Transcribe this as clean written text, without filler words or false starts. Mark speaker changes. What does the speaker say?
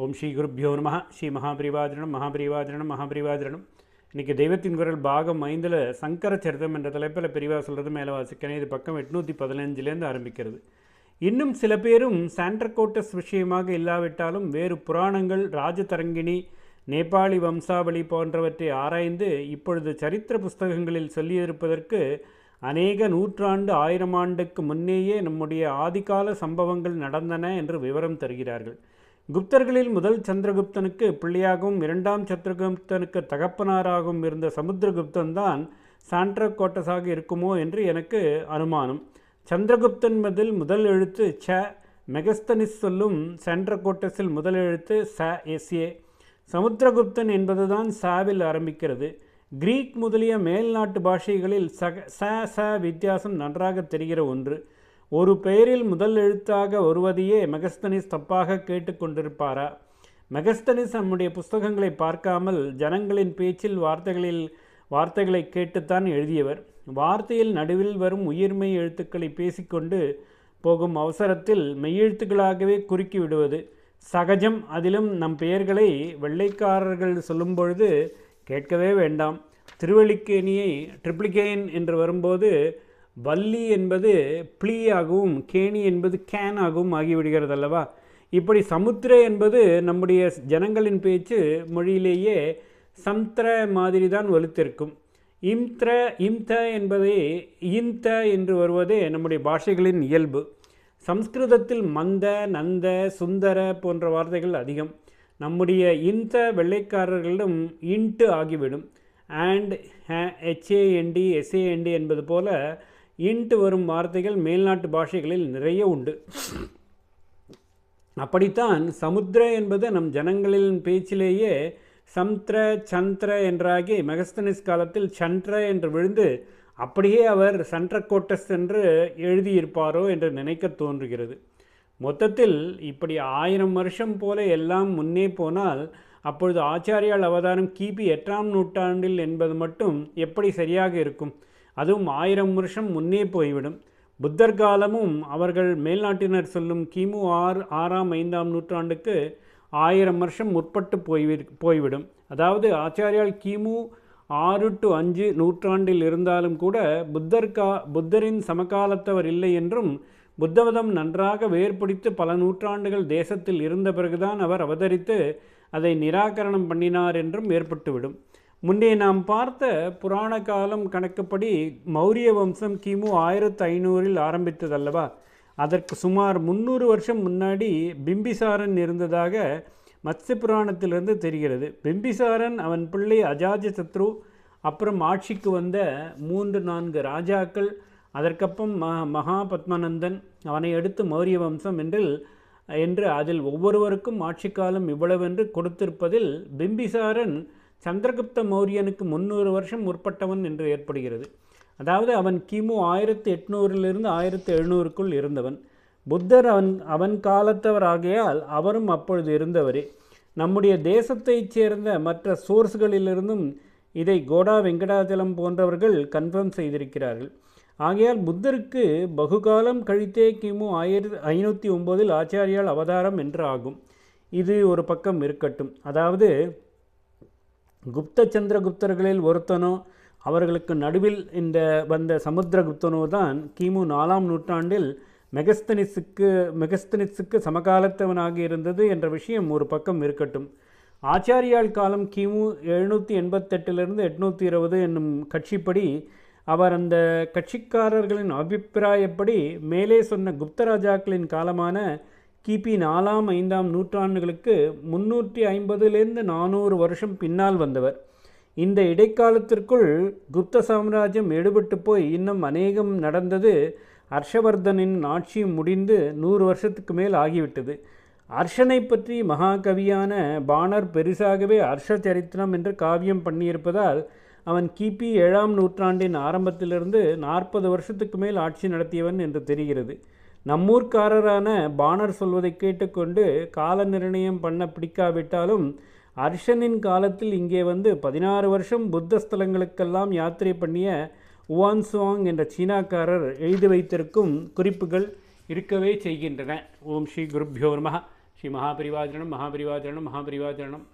Speaker 1: ஓம் ஸ்ரீ குருப்யோ நம. ஸ்ரீ மகாபிரிவாதிரணம் மகாபிரிவாதிரணம் மகாபிரிவாதிரணம். இன்றைக்கி தெய்வத்தின் குரல் பாகம் 5ல் சங்கர சரிதம் என்ற தலைப்பில் பிரிவா சொல்கிறது மேலே வாசிக்கிறேன். இது பக்கம் 815 ஆரம்பிக்கிறது. இன்னும் சில பேரும் சாண்ட்ரகோட்டஸ் விஷயமாக இல்லாவிட்டாலும் வேறு புராணங்கள், ராஜதரங்கிணி, நேபாளி வம்சாவளி போன்றவற்றை ஆராய்ந்து இப்பொழுது சரித்திர புஸ்தகங்களில் சொல்லியிருப்பதற்கு அநேக நூற்றாண்டு 1000 ஆண்டுக்கு முன்னேயே நம்முடைய ஆதிகால சம்பவங்கள் நடந்தன என்று விவரம் தருகிறார்கள். குப்தர்களில் முதல் சந்திரகுப்தனுக்கு பிள்ளையாகவும் இரண்டாம் சந்திரகுப்தனுக்கு தகப்பனாராகவும் இருந்த சமுத்திரகுப்தன் தான் சாண்ட்ரகோட்டஸாக இருக்குமோ என்று எனக்கு அனுமானம். சந்திரகுப்தன் முதல் எழுத்து ச, மெகஸ்தனிஸ் சொல்லும் சாண்ட்ரகோட்டஸில் முதல் எழுத்து ச எஸ்ஏ. சமுத்திரகுப்தன் என்பதுதான் சாவில் ஆரம்பிக்கிறது. கிரீக் முதலிய மேல்நாட்டு பாஷைகளில் ச வித்தியாசம் நன்றாக தெரிகிற ஒன்று. ஒரு பெயரில் முதல் எழுத்தாக வருவதையே மெகஸ்தனிஸ் தப்பாக கேட்டுக்கொண்டிருப்பாரா? மெகஸ்தனிஸ் நம்முடைய புஸ்தகங்களை பார்க்காமல் ஜனங்களின் பேச்சில் வார்த்தைகளை கேட்டுத்தான் எழுதியவர். வார்த்தையில் நடுவில் வரும் உயிர்மெய் எழுத்துக்களை பேசிக்கொண்டு போகும் அவசரத்தில் மெய்யெழுத்துக்களாகவே குறுக்கி விடுவது சகஜம். அதிலும் நம் பெயர்களை வெள்ளைக்காரர்கள் சொல்லும் பொழுது கேட்கவே வேண்டாம். திருவள்ளிக்கேணியை ட்ரிப்ளிகேன் என்று வரும்போது வள்ளி என்பது ப்ளீயாகவும் கேணி என்பது கேன் ஆகவும் ஆகிவிடுகிறது அல்லவா? இப்படி சமுத்திர என்பது நம்முடைய ஜனங்களின் பேச்சு மொழியிலேயே சம்திர மாதிரி தான் வலுத்திருக்கும். இம்த என்பதே இந்த என்று வருவதே நம்முடைய பாஷைகளின் இயல்பு. சம்ஸ்கிருதத்தில் மந்த, நந்த, சுந்தர போன்ற வார்த்தைகள் அதிகம். நம்முடைய இந்த வெள்ளைக்காரர்களிடம் இன்ட்டு ஆகிவிடும். அண்ட், HAND, SAND என்பது போல இன்ட்டு வரும் வார்த்தைகள் மேல்நாட்டு பாஷைகளில் நிறைய உண்டு. அப்படித்தான் சமுத்திர என்பது நம் ஜனங்களின் பேச்சிலேயே சம்த்ர, சந்திர என்றாகி மெகஸ்தனிஸ் காலத்தில் சந்திர என்று விழுந்து அப்படியே அவர் சாண்ட்ரகோட்டஸ் என்று எழுதியிருப்பாரோ என்று நினைக்க தோன்றுகிறது. மொத்தத்தில் இப்படி 1000 வருஷம் போல எல்லாம் முன்னே போனால் அப்பொழுது ஆச்சாரியால் அவதாரம் கிபி 8ஆம் நூற்றாண்டில் என்பது மட்டும் எப்படி சரியாக இருக்கும்? அதுவும் 1000 வருஷம் முன்னே போய்விடும். புத்தர் காலமும் அவர்கள் மேல்நாட்டினர் சொல்லும் கிமு 6ஆம் 5ஆம் நூற்றாண்டுக்கு 1000 வருஷம் முற்பட்டு போய்விடும். அதாவது ஆச்சாரியால் கிமு 6 to 5 நூற்றாண்டில் இருந்தாலும் கூட புத்தரின் சமகாலத்தவர் இல்லை என்றும், புத்தமதம் நன்றாக வேர்பிடித்து பல நூற்றாண்டுகள் தேசத்தில் இருந்த பிறகுதான் அவர் அவதரித்து அதை நிராகரணம் பண்ணினார் என்றும் ஏற்பட்டுவிடும். முன்னே நாம் பார்த்த புராண காலம் கணக்குப்படி மௌரிய வம்சம் கிமு 1500 ஆரம்பித்ததல்லவா? அதற்கு சுமார் 300 வருஷம் முன்னாடி பிம்பிசாரன் இருந்ததாக மத்ஸ்ய புராணத்திலிருந்து தெரிகிறது. பிம்பிசாரன், அவன் பிள்ளை அஜாஜசத்ரு, அப்புறம் ஆட்சிக்கு வந்த 3-4 ராஜாக்கள், அதற்கப்புறம் மகாபத்மநந்தன், அவனை அடுத்து மௌரிய வம்சம் என்று அதில் ஒவ்வொருவருக்கும் ஆட்சி காலம் இவ்வளவென்று கொடுத்திருப்பதில் பிம்பிசாரன் சந்திரகுப்த மௌரியனுக்கு 300 வருஷம் முற்பட்டவன் என்று ஏற்படுகிறது. அதாவது அவன் கிமு 1800 1700க்குள் இருந்தவன். புத்தர் அவன் காலத்தவர் ஆகையால் அவரும் அப்பொழுது இருந்தவரே. நம்முடைய தேசத்தைச் சேர்ந்த மற்ற சோர்ஸ்களிலிருந்தும் இதை கோடா வெங்கடாச்சலம் போன்றவர்கள் கன்ஃபார்ம் செய்திருக்கிறார்கள். ஆகையால் புத்தருக்கு பகுகாலம் கழித்தே கிமு 509 ஆச்சாரியால் அவதாரம் என்று ஆகும். இது ஒரு பக்கம் இருக்கட்டும். அதாவது குப்த சந்திரகுப்தர்களில் ஒருத்தனோ அவர்களுக்கு நடுவில் வந்த சமுத்திரகுப்தனோ தான் கிமு 4ஆம் நூற்றாண்டில் மெகஸ்தனிஸுக்கு சமகாலத்தவனாக இருந்தது என்ற விஷயம் ஒரு பக்கம் இருக்கட்டும். ஆச்சாரியால் காலம் கிமு 788 820 என்னும் கட்சிப்படி அவர் அந்த கட்சிக்காரர்களின் அபிப்பிராயப்படி மேலே சொன்ன குப்தராஜாக்களின் காலமான கிபி 4ஆம் 5ஆம் நூற்றாண்டுகளுக்கு 350 400 வருஷம் பின்னால் வந்தவர். இந்த இடைக்காலத்திற்குள் குப்த சாம்ராஜ்யம் எடுபட்டு போய் இன்னும் அநேகம் நடந்தது. ஹர்ஷவர்தனின் ஆட்சியும் முடிந்து 100 வருஷத்துக்கு மேல் ஆகிவிட்டது. ஹர்ஷனை பற்றி மகாகவியான பாணர் பெரிசாகவே ஹர்ஷ சரித்திரம் என்று காவியம் பண்ணியிருப்பதால் அவன் கிபி 7ஆம் நூற்றாண்டின் ஆரம்பத்திலிருந்து 40 வருஷத்துக்கு மேல் ஆட்சி நடத்தியவன் என்று தெரிகிறது. நம்மூர்காரரான பாணர் சொல்வதை கேட்டுக்கொண்டு கால நிர்ணயம் பண்ண பிடிக்காவிட்டாலும் ஹர்ஷனின் காலத்தில் இங்கே வந்து 16 வருஷம் புத்த ஸ்தலங்களுக்கெல்லாம் யாத்திரை பண்ணிய உவான்சுவாங் என்ற சீனாக்காரர் எழுதி வைத்திருக்கும் குறிப்புகள் இருக்கவே செய்கின்றன. ஓம் ஸ்ரீ குருப்யோ நமः. ஸ்ரீ மகாபரிவாஜனம் மகாபரிவாஜனம் மகாபரிவாஜனம்.